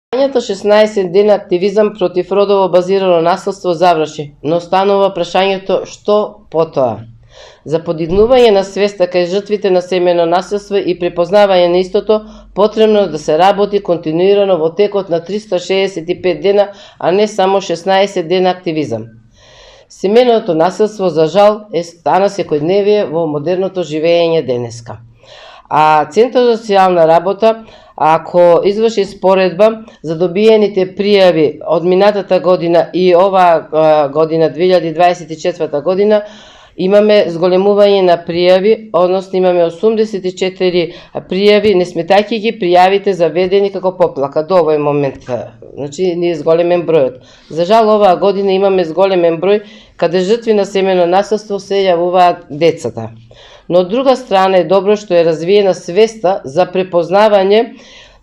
Кампањата 16 дена активизам против родово базирано насилство заврши, но останува прашањето што потоа. За подигнување на свеста кај жртвите на семејно насилство и препознавање на истото, потребно да се работи континуирано во текот на 365 дена, а не само 16 дена активизам. Семејното насилство, за жал, стана секојдневие во модерното живење денеска. А Центарот за социјална работа, ако изврши споредба за добиените пријави од минатата година и оваа година, 2024 година, имаме зголемување на пријави, односно имаме 84 пријави, не сметајќи ги пријавите заведени како поплака до овој момент. Значи, не е зголемен бројот. За жал, оваа година имаме зголемен број, каде жртви на семејно насилство се јавуваат децата. Но од друга страна е добро што е развиена свеста за препознавање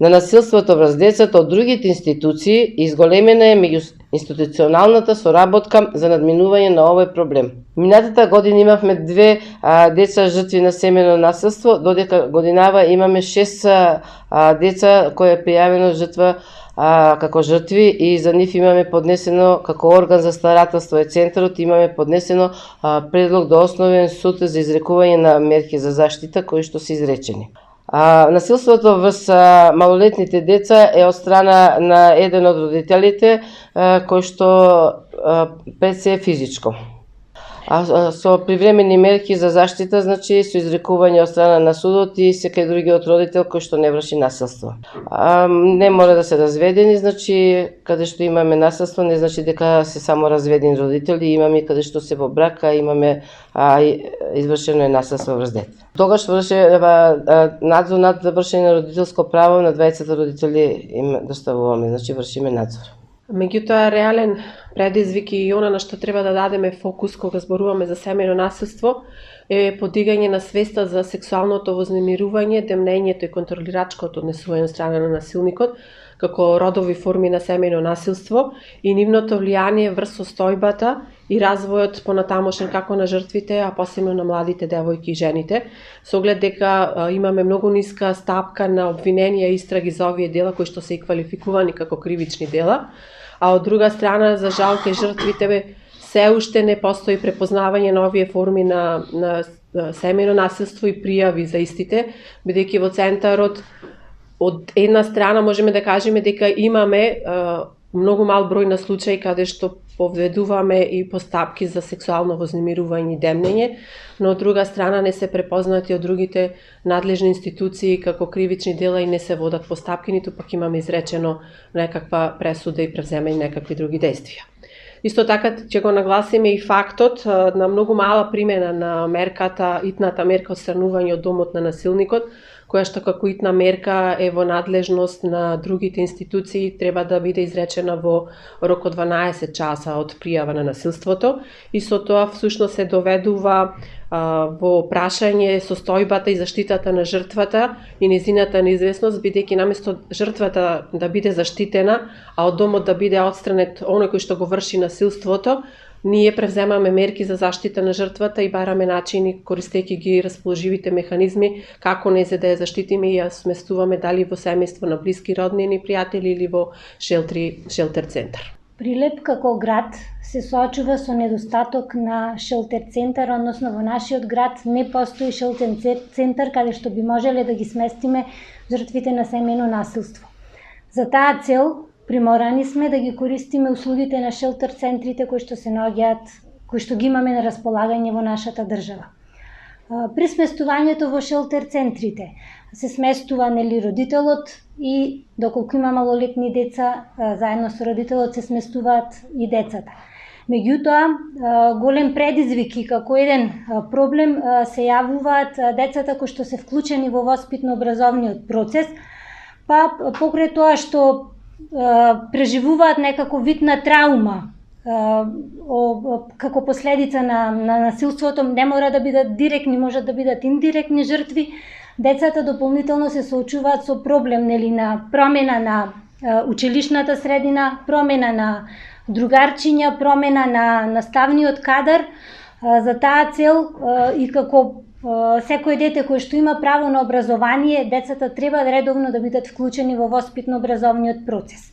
на насилството врз децата од другите институции и зголемена е меѓуинституционалната соработка за надминување на овој проблем. Минатата година имавме 2 деца жртви на семејно насилство, додека годинава имаме 6 деца кои е пријавено жртва како жртви и за нив имаме поднесено како орган за старателство е Центарот, имаме поднесено предлог до Основен суд за изрекување на мерки за заштита кои што се изречени. Насилството врз малолетните деца е од страна на еден од родителите кој што пред се е физичко. Со привремени мерки за заштита, значи со изрекување од страна на судот и секој другиот родител кој што не врши насилство. Не мора да се разведени, значи каде што имаме насилство не значи дека се само разведени родители, имаме каде што се во брак, имаме извршено е насилство врз дете. Тогаш врше надзор над вршење на родителско право на двајцата родители им доставуваме, значи вршиме надзор. Меѓутоа, реален предизвик и она на што треба да дадеме фокус кога зборуваме за семејно насилство е подигање на свеста за сексуалното вознемирување, демнењето и контролирачкото однесување од страна на насилникот, како родови форми на семејно насилство и нивното влијание врз состојбата и развојот понатамошен како на жртвите, а посебно на младите девојки и жените, со оглед дека имаме многу ниска стапка на обвиненија и истраги за овие дела кои што се и квалификувани како кривични дела, а од друга страна, за жал, кај жртвите се уште не постои препознавање на овие форми на семејно насилство и пријави за истите, бидејќи во Центарот од една страна можеме да кажеме дека имаме многу мал број на случаи каде што поведуваме и постапки за сексуално вознемирување и демнење, но од друга страна не се препознати од другите надлежни институции како кривични дела и не се водат постапки, ниту пак имаме изречено некаква пресуда и превземање некакви други действија. Исто така ќе го нагласиме и фактот на многу мала примена на мерката, итната мерка отстранување од домот на насилникот, која што како итна мерка е во надлежност на другите институции, треба да биде изречена во рок од 12 часа од пријава на насилството и со тоа всушност се доведува во прашање состојбата и заштитата на жртвата и незината неизвестност, бидејќи наместо жртвата да биде заштитена, а од домот да биде отстранет оној кој што го врши насилството, ние превземаме мерки за заштита на жртвата и бараме начини, користејќи ги расположивите механизми, како не за да ја заштитиме и ја сместуваме дали во семејство на блиски роднини, пријатели или во шелтер центар. Прилеп како град се соочува со недостаток на шелтер центар, односно во нашиот град не постои шелтер центар каде што би можеле да ги сместиме жртвите на семејно насилство. За таа цел приморани сме да ги користиме услугите на шелтер центрите кои што се наоѓаат, кои што ги имаме на располагање во нашата држава. При сместувањето во шелтер центрите се сместува родителот и доколку има малолетни деца, заедно со родителот се сместуваат и децата. Меѓутоа, голем предизвик и како еден проблем се јавуваат децата кои што се вклучени во воспитно-образовниот процес, па покрај тоа што преживуваат некако вид на траума како последица на насилството, не мора да бидат директни, можат да бидат индиректни жртви. Децата дополнително се соочуваат со проблем на промена на училишната средина, промена на другарчиња, промена на наставниот кадар. За таа цел и како секој дете кој што има право на образование, децата треба редовно да бидат вклучени во воспитно-образовниот процес.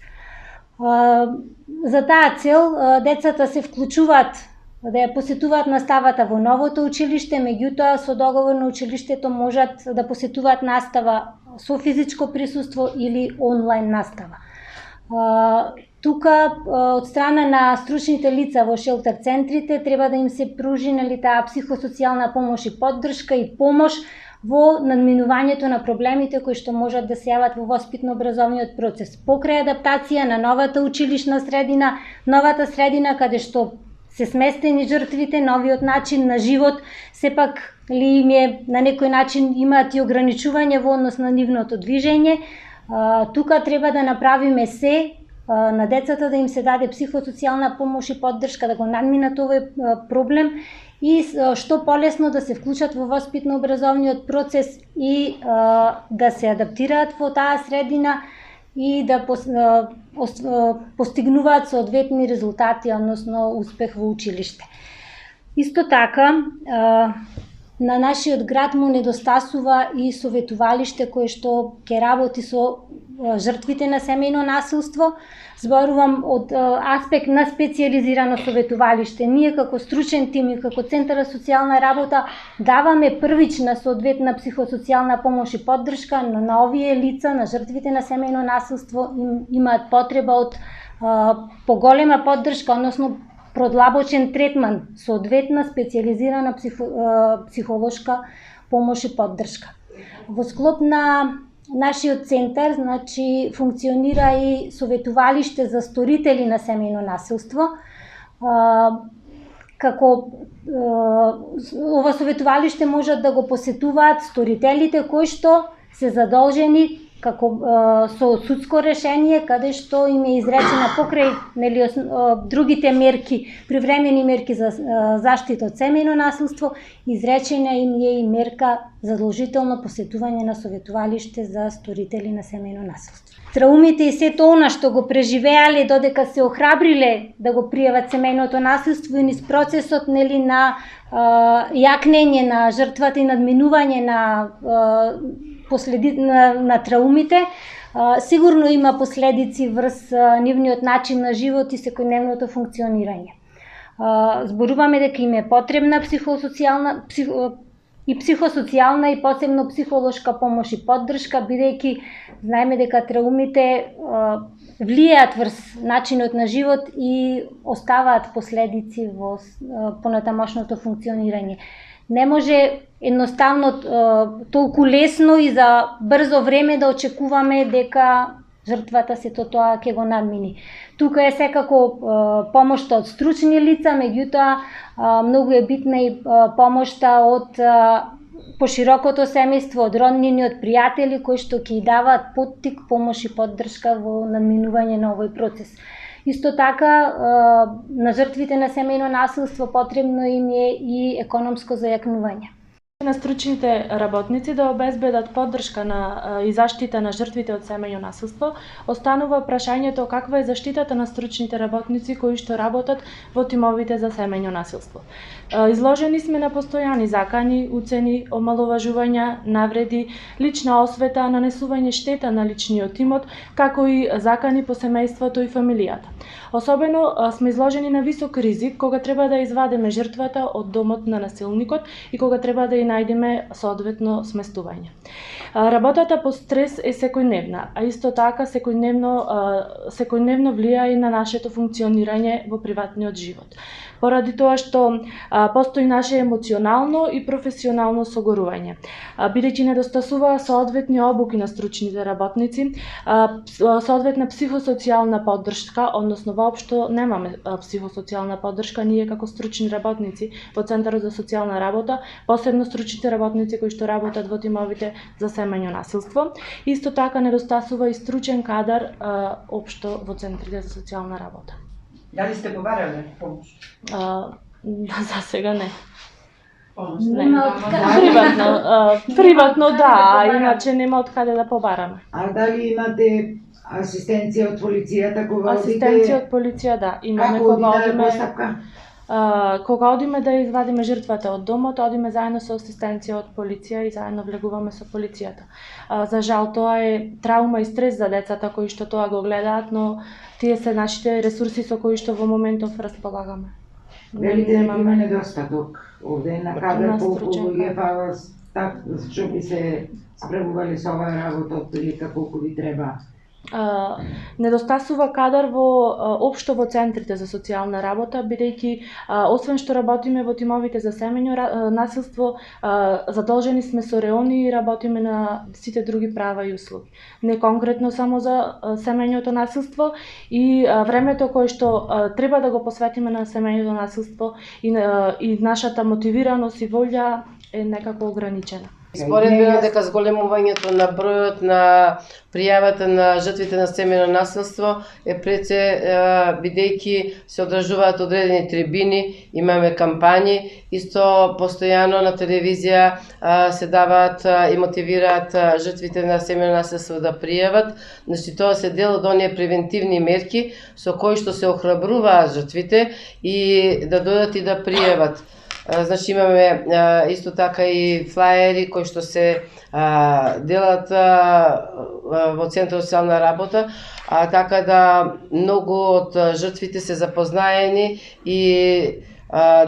За таа цел децата се вклучуваат да ја посетуваат наставата во новото училиште, меѓутоа со договор на училиштето можат да посетуваат настава со физичко присуство или онлайн настава. Тука од страна на стручните лица во шелтер центрите треба да им се пружи таа психосоцијална помош и поддршка и помош во надминувањето на проблемите кои што можат да се јават во воспитно-образовниот процес. Покрај адаптација на новата училишна средина, новата средина каде што се сместени жртвите, новиот начин на живот, сепак ли им е на некој начин имаат и ограничување во однос на нивното движење. Тука треба да направиме се на децата да им се даде психосоцијална помош и поддршка да го надминат овој проблем и што полесно да се вклучат во воспитно-образовниот процес и да се адаптираат во таа средина и да постигнуваат соодветни резултати, односно успех во училиште. Исто така, на нашиот град му недостасува и советувалиште кое што ќе работи со жртвите на семејно насилство. Зборувам од аспект на специјализирано советувалиште. Ние како стручен тим и како Центар за социјална работа даваме првична соодветна психосоцијална помош и поддршка на овие лица, на жртвите на семејно насилство, имаат потреба од поголема поддршка, односно продлабочен третман, соодветна специјализирана психолошка помош и поддршка. Во склоп на нашиот центар, значи, функционира и советувалиште за сторители на семејно насилство. Како ова советувалиште можат да го посетуваат сторителите кои што се задолжени како со судско решение каде што им е изречена покрај другите мерки, привремени мерки за заштита од семејно насилство, изречена им е и мерка задолжително посетување на советувалиште за сторители на семејно насилство. Траумите и сето она што го преживеале додека се охрабриле да го пријават семејното насилство и низ процесот на јакнење на жртвата и надминување на траумите, сигурно има последици врз нивниот начин на живот и секојдневното функционирање. Зборуваме дека им е потребна психосоцијална и посебно психолошка помош и поддршка, бидејќи знаеме дека траумите влијаат врз начинот на живот и оставаат последици во понатамошното функционирање. Не може едноставно толку лесно и за брзо време да очекуваме дека жртвата сето тоа ќе го надмини. Тука е секако помошта од стручни лица, меѓутоа многу е битна и помошта од поширокото семејство, од роднини, од пријатели кои што ќе даваат поттик, помош и поддршка во надминување на овој процес. Исто така, на жртвите на семејно насилство потребно им е и економско зајакнување. На стручните работници да обезбедат поддршка и заштита на жртвите од семејно насилство, останува прашањето каква е заштитата на стручните работници кои што работат во тимовите за семејно насилство. Изложени сме на постојани закани, уцени, омаловажувања, навреди, лична освета, нанесување штета на личниот имот, како и закани по семејството и фамилијата. Особено сме изложени на висок ризик кога треба да извадиме жртвата од домот на насилникот и кога треба да ја најдеме соодветно сместување. Работата по стрес е секојдневна, а исто така секојдневно влија и на нашето функционирање во приватниот живот. Поради тоа што постои наше емоционално и професионално согорување. Бидејќи недостасува соодветни обуки на стручните работници, соодветна психосоцијална поддршка, односно воопшто немаме психосоцијална поддршка ние како стручни работници во Центарот за социјална работа, посебно стручните работници кои што работат во тимовите за семејно насилство. Исто така недостасува и стручен кадар општо во центрите за социјална работа. Дали сте побарале помош? За сега не. Приватно, да, иначе нема од каде да побараме. А дали имате асистенција од полицијата кога одите? Асистенција од полиција, да. Имаме како кога одиме. Постапка? Кога одиме да извадиме жртвата од домот, одиме заедно со асистенција од полиција и заедно влегуваме со полицијата. За жал тоа е траума и стрес за децата кои што тоа го гледаат, но тие се нашите ресурси со кои што во моментов располагаме. Велите дека има недостаток овде на кадар На колку стручен луѓе кадар. па што би се справували со оваа работа отприлика колку ви треба? Недостасува кадар општо во центрите за социјална работа, бидејќи освен што работиме во тимовите за семејно насилство, задолжени сме со реони и работиме на сите други права и услуги. Не конкретно само за семејното насилство и времето кое што треба да го посветиме на семејното насилство и нашата мотивираност и волја е некако ограничена. Според мене дека зголемувањето на бројот на пријавата на жртвите на семејно насилство е пред се бидејќи се одржуваат одредени трибини, имаме кампањи, исто постојано на телевизија се даваат и мотивираат жртвите на семејно насилство да пријават. Значи тоа се дел од оние превентивни мерки со кои што се охрабруваат жртвите и да дојдат и да пријават. Значи имаме исто така и флаери кои што се делат во Центарот за социјална работа, така да многу од жртвите се запознаени и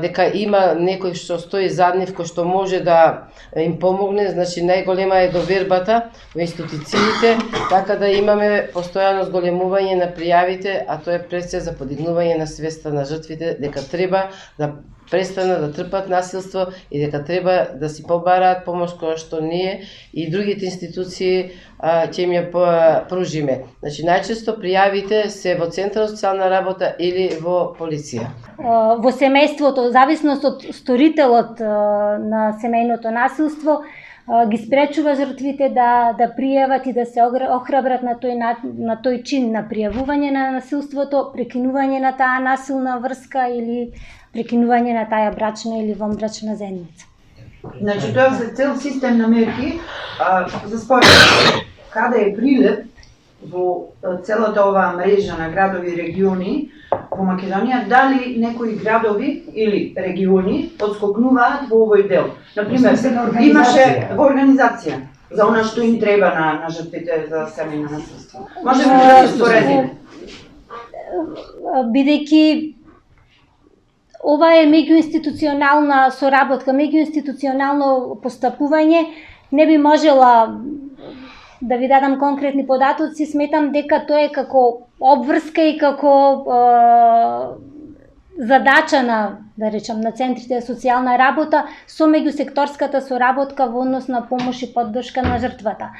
дека има некој што стои зад нив кој што може да им помогне, значи најголема е довербата во институциите, така да имаме постојано зголемување на пријавите, а тоа е пред се за подигнување на свеста на жртвите дека треба да престанат да трпат насилство и дека треба да си побараат помош која што ние и другите институции ќе им ја пружиме. Значи најчесто пријавите се во Центарот за социјална работа или во полиција. Во семејството, зависност од сторителот на семејното насилство, ги спречува жртвите да пријават и да се охрабрат на тој чин на пријавување на насилството, прекинување на таа насилна врска или прекинување на таа брачна или вонбрачна заедница. Значи тоа се цел систем на мерки за спојување. Каде е прилеп во целата оваа мрежа на градови и региони во Македонија, дали некои градови или региони подскокнуваат во овој дел? Например, имаше во организација за она што им треба на жртвите за семејно насилство. Можеме да се споредиме? Бидејќи ова е меѓуинституционална соработка, меѓуинституционално постапување, не би можела да ви дадам конкретни податоци, сметам дека тоа е како обврска и како задача да речам, на центрите за социјална работа со меѓусекторската соработка во однос на помош и поддршка на жртвата.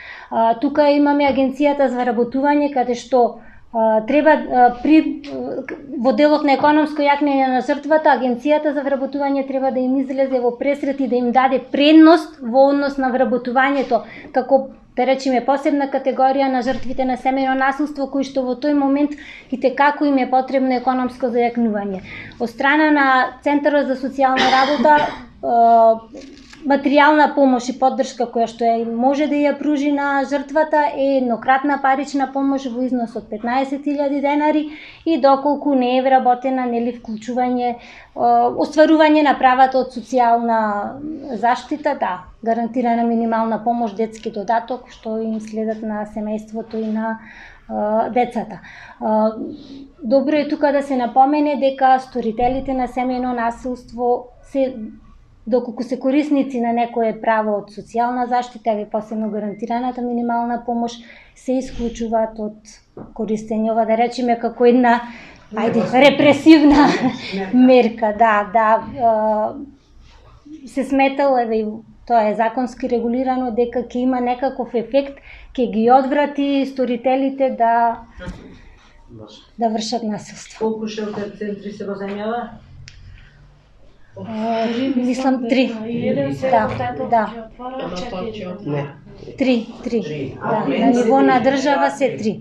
Тука имаме Агенцијата за вработување, каде што треба во делот на економско јакнење на жртвата, Агенцијата за вработување треба да им излезе во пресрет и да им даде предност во однос на вработувањето, како да речеме посебна категорија на жртвите на семејно насилство, кои што во тој момент итекако им е потребно економско зајакнување. Од страна на Центарот за социјална работа, материјална помош и поддршка која што може да ја пружи на жртвата е еднократна парична помош во износ од 15.000 денари и доколку не е вработена, нели вклучување, остварување на правата од социјална заштита, да, гарантирана минимална помош, детски додаток што им следат на семејството и на децата. Добро е тука да се напомене дека сторителите на семејно насилство се доколку се корисници на некое право од социјална заштита или посебно гарантираната минимална помош, се исклучуваат од користење, да речеме како една репресивна мерка, се сметало, тоа е законски регулирано, дека ќе има некаков ефект, ќе ги одврати сторителите да вршат насилство. Колку шелтер центри се во земјава? Мислам 3. Да. 3. На ниво на држава се 3.